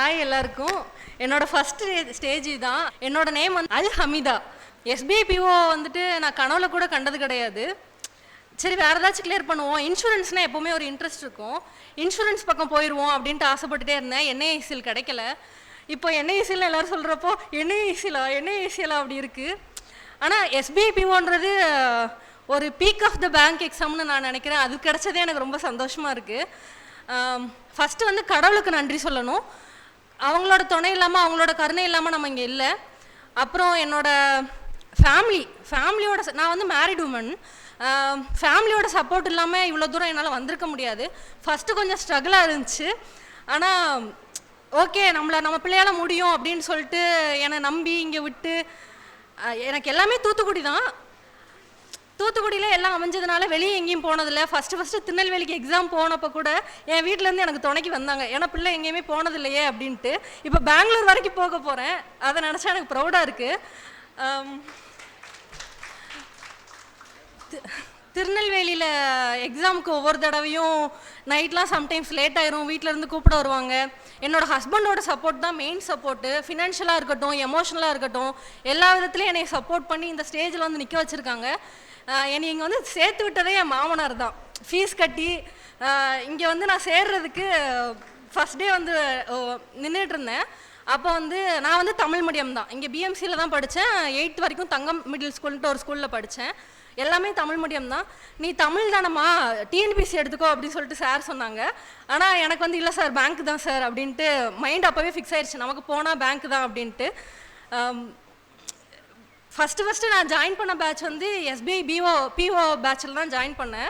Hi எல்லாருக்கும். என்னோட first stage தான். என்னோட நேம் வந்து அல் ஹமீதா. எஸ்பிஐ பிஓ வந்துட்டு நான் கனவுல கூட கண்டது கிடையாது. சரி வேறு ஏதாச்சும் கிளியர் பண்ணுவோம், இன்சூரன்ஸ்னால் எப்போவுமே ஒரு இன்ட்ரெஸ்ட் இருக்கும், இன்சூரன்ஸ் பக்கம் போயிடுவோம் அப்படின்ட்டு ஆசைப்பட்டுட்டே இருந்தேன். என்ஐசிஎல் கிடைக்கல. இப்போ என்ஐசிஎல் எல்லோரும் சொல்கிறப்போ என்ஐசிஎலா அப்படி இருக்குது. ஆனால் எஸ்பிஐ பிஓன்றது ஒரு பீக் ஆஃப் த பேங்க் எக்ஸாம்னு நான் நினைக்கிறேன். அது கிடச்சதே எனக்கு ரொம்ப சந்தோஷமாக இருக்குது. ஃபஸ்ட்டு வந்து கடவுளுக்கு நன்றி சொல்லணும். அவங்களோட துணை இல்லாமல், அவங்களோட கருணை இல்லாமல் நம்ம இங்கே இல்லை. அப்புறம் என்னோடய ஃபேமிலியோட நான் வந்து மேரிட் உமன். ஃபேமிலியோட சப்போர்ட் இல்லாமல் இவ்வளோ தூரம் என்னால் வந்திருக்க முடியாது. ஃபஸ்ட்டு கொஞ்சம் ஸ்ட்ரகிளாக இருந்துச்சு. ஆனால் ஓகே, நம்ம பிள்ளையால் முடியும் அப்படின்னு சொல்லிட்டு என்னை நம்பி இங்கே விட்டு, எனக்கு எல்லாமே தூத்துக்குடி தான். தூத்துக்குடியில் எல்லாம் அமைஞ்சதுனால வெளியே எங்கேயும் போனதில்லை. ஃபஸ்ட்டு திருநெல்வேலிக்கு எக்ஸாம் போனப்போ கூட என் வீட்டிலேருந்து எனக்கு துணைக்கு வந்தாங்க, ஏன்னா பிள்ளை எங்கேயுமே போனதில்லையே அப்படின்ட்டு. இப்போ பெங்களூர் வரைக்கும் போக போகிறேன், அதை நினச்சா எனக்கு ப்ரௌடாக இருக்குது. திருநெல்வேலியில் எக்ஸாமுக்கு ஒவ்வொரு தடவையும் நைட்லாம் சம்டைம்ஸ் லேட் ஆயிரும், வீட்டிலேருந்து கூப்பிட வருவாங்க. என்னோடய ஹஸ்பண்டோட சப்போர்ட் தான் மெயின் சப்போர்ட்டு. ஃபினான்ஷியலாக இருக்கட்டும், எமோஷனலாக இருக்கட்டும், எல்லா விதத்துலையும் என்னை சப்போர்ட் பண்ணி இந்த ஸ்டேஜில் வந்து நிற்க வச்சுருக்காங்க. என்னை இங்கே வந்து சேர்த்து விட்டதே என் மாமனார் தான். ஃபீஸ் கட்டி இங்கே வந்து நான் சேர்றதுக்கு ஃபஸ்ட் டே வந்து நின்றுட்டு இருந்தேன். அப்போ வந்து நான் வந்து தமிழ் மீடியம் தான், இங்கே பிஎம்சியில் தான் படித்தேன். 8th வரைக்கும் தங்கம் மிடில் ஸ்கூல்ன்ட்டு ஒரு ஸ்கூலில் படித்தேன். எல்லாமே தமிழ் மீடியம் தான். நீ தமிழ் தானம்மா, டிஎன்பிசி எடுத்துக்கோ அப்படின்னு சொல்லிட்டு சார் சொன்னாங்க. ஆனால் எனக்கு வந்து இல்லை சார், பேங்க் தான் சார் அப்படின்ட்டு மைண்ட் அப்போவே ஃபிக்ஸ் ஆயிடுச்சு, நமக்கு போனால் பேங்க் தான் அப்படின்ட்டு. ஃபஸ்ட்டு நான் ஜாயின் பண்ண பேட்ச் வந்து எஸ்பிஐ பிஓ பேட்சில் தான் ஜாயின் பண்ணேன்.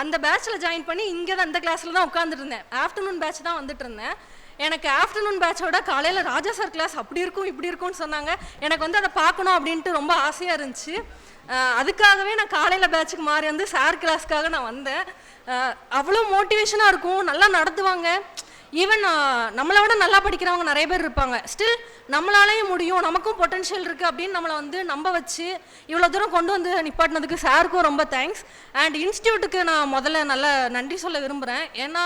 அந்த பேட்சில் ஜாயின் பண்ணி இங்கே தான் இந்த கிளாஸில் தான் உட்காந்துட்டு இருந்தேன். ஆஃப்டர்நூன் பேட்ச் தான் வந்துட்டு இருந்தேன். எனக்கு ஆஃப்டர்நூன் பேட்சோட காலையில் ராஜா சார் கிளாஸ் அப்படி இருக்கும் இப்படி இருக்கும்னு சொன்னாங்க. எனக்கு வந்து அதை பார்க்கணும் அப்படின்ட்டு ரொம்ப ஆசையாக இருந்துச்சு. அதுக்காகவே நான் காலையில் பேட்சுக்கு மாறி வந்து சார் கிளாஸ்க்காக நான் வந்தேன். அவ்வளோ மோட்டிவேஷனாக இருக்கும், நல்லா நடத்துவாங்க. ஈவன் நம்மளை விட நல்லா படிக்கிறவங்க நிறைய பேர் இருப்பாங்க. ஸ்டில் நம்மளாலேயும் முடியும், நமக்கும் பொட்டன்ஷியல் இருக்குது அப்படின்னு நம்மளை வந்து நம்ப வச்சு இவ்வளோ தூரம் கொண்டு வந்து நிப்பாட்டினதுக்கு சாருக்கும் ரொம்ப தேங்க்ஸ். அண்ட் இன்ஸ்டியூட்டுக்கு நான் முதல்ல நல்லா நன்றி சொல்ல விரும்புகிறேன். ஏன்னா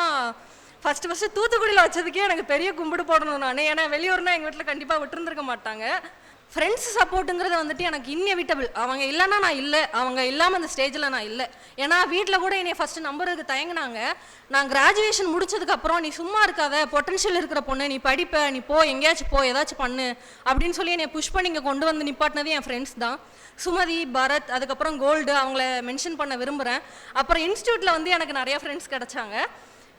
ஃபஸ்ட்டு தூத்துக்குடியில் வச்சதுக்கே எனக்கு பெரிய கும்பிடு போடணும் நான். ஏன்னா வெளியூர்னால் எங்கள் வீட்டில் கண்டிப்பாக விட்டுருந்துருக்க மாட்டாங்க. ஃப்ரெண்ட்ஸ் சப்போர்ட்டுங்கிறது வந்துட்டு எனக்கு இன்எவிட்டபிள். அவங்க இல்லைன்னா நான் இல்லை, அவங்க இல்லாமல் அந்த ஸ்டேஜில் நான் இல்லை. ஏன்னா வீட்டில் கூட என்னை ஃபஸ்ட்டு நம்புறதுக்கு தயங்கினாங்க. நான் கிராஜுவேஷன் முடிச்சதுக்கப்புறம் நீ சும்மா இருக்காத, பொட்டன்ஷியல் இருக்கிற பொண்ணு, நீ படிப்ப, நீ போ, எங்கேயாச்சும் போ, ஏதாச்சும் பண்ணு அப்படின்னு சொல்லி என்னை புஷ் பண்ணி இங்கே கொண்டு வந்து நிப்பாட்டினது என் ஃப்ரெண்ட்ஸ் தான். சுமதி, பரத், அதுக்கப்புறம் கோல்டு, அவங்கள மென்ஷன் பண்ண விரும்புகிறேன். அப்புறம் இன்ஸ்டியூட்டில் வந்து எனக்கு நிறையா ஃப்ரெண்ட்ஸ் கிடச்சாங்க.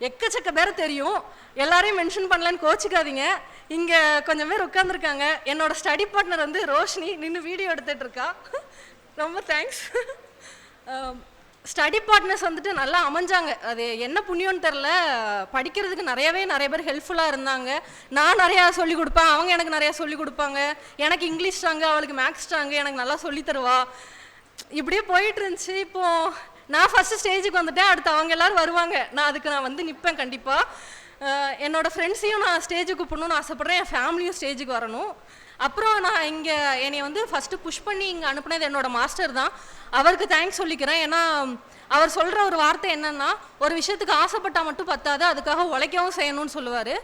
எக்கச்சக்க பேர் தெரியும், எல்லாரையும் மென்ஷன் பண்ணலன்னு கோச்சிக்காதீங்க. இங்கே கொஞ்சம் பேர் உட்காந்துருக்காங்க. என்னோடய ஸ்டடி பார்ட்னர் வந்து ரோஷினி நின்று வீடியோ எடுத்துகிட்டு இருக்கா. ரொம்ப தேங்க்ஸ். ஸ்டடி பார்ட்னர்ஸ் வந்துட்டு நல்லா அமைஞ்சாங்க. அது என்ன புண்ணியம்னு தெரில, படிக்கிறதுக்கு நிறைய பேர் ஹெல்ப்ஃபுல்லாக இருந்தாங்க. நான் நிறையா சொல்லிக் கொடுப்பேன், அவங்க எனக்கு நிறையா சொல்லிக் கொடுப்பாங்க. எனக்கு இங்கிலீஷ் ஸ்ட்ராங்கு, அவளுக்கு மேக்ஸ் ஸ்ட்ராங்கு, எனக்கு நல்லா சொல்லித்தருவா. இப்படியே போயிட்டு இருந்துச்சு. இப்போது நான் ஃபஸ்ட்டு ஸ்டேஜுக்கு வந்துட்டேன், அடுத்து அவங்க எல்லோரும் வருவாங்க. நான் வந்து நிற்பேன் கண்டிப்பாக. என்னோடய ஃப்ரெண்ட்ஸையும் நான் ஸ்டேஜுக்கு கூப்பிடணும்னு ஆசைப்பட்றேன். என் ஃபேமிலியும் ஸ்டேஜுக்கு வரணும். அப்புறம் நான் இங்கே என்னை வந்து ஃபஸ்ட்டு புஷ் பண்ணி இங்கே அனுப்புனது என்னோடய மாஸ்டர் தான். அவருக்கு தேங்க்ஸ் சொல்லிக்கிறேன். ஏன்னா அவர் சொல்கிற ஒரு வார்த்தை என்னென்னா, ஒரு விஷயத்துக்கு ஆசைப்பட்டால் மட்டும் பத்தாது, அதுக்காக உழைக்கவும் செய்யணும்னு சொல்லுவார்.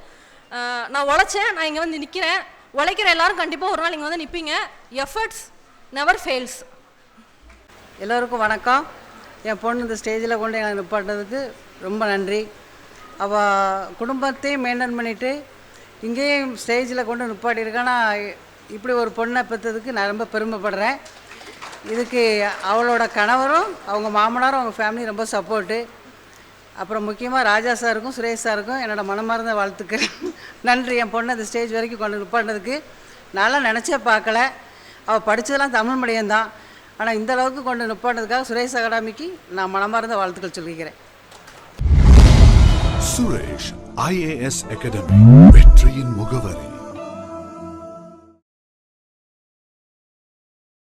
நான் உழைச்சேன், நான் இங்கே வந்து நிற்கிறேன். உழைக்கிற எல்லோரும் கண்டிப்பாக ஒரு நாள் இங்கே வந்து நிற்பீங்க. Efforts never fails. எல்லோருக்கும் வணக்கம். என் பொண்ணு இந்த ஸ்டேஜில் கொண்டு எனக்கு நிப்பாட்டினதுக்கு ரொம்ப நன்றி. அவள் குடும்பத்தையும் மெயின்டைன் பண்ணிவிட்டு இங்கேயும் ஸ்டேஜில் கொண்டு நிப்பாட்டியிருக்கேன்னா, இப்படி ஒரு பொண்ணை பெற்றதுக்கு நான் ரொம்ப பெருமைப்படுறேன். இதுக்கு அவளோட கணவரும், அவங்க மாமனாரும், அவங்க ஃபேமிலி ரொம்ப சப்போர்ட்டு. அப்புறம் முக்கியமாக ராஜா சாருக்கும் சுரேஷ் சாருக்கும் என்னோடய மனமார்ந்த வாழ்த்துக்கள். நன்றி. என் பொண்ணை இந்த ஸ்டேஜ் வரைக்கும் கொண்டு நிப்பாட்டினதுக்கு நான்லாம் நினச்சே பார்க்கல. அவள் படித்ததெல்லாம் தமிழ் மீடியம் தான், ஆனால் இந்த அளவுக்கு கொண்டு நிப்பாட்டினதுக்காக சுரேஷ் அகாடமிக்கு நான் மனமார்ந்த வாழ்த்துக்கள் சொல்லிக்கிறேன். சுரேஷ் IAS அகாடமி, வெற்றியின் முகவரி.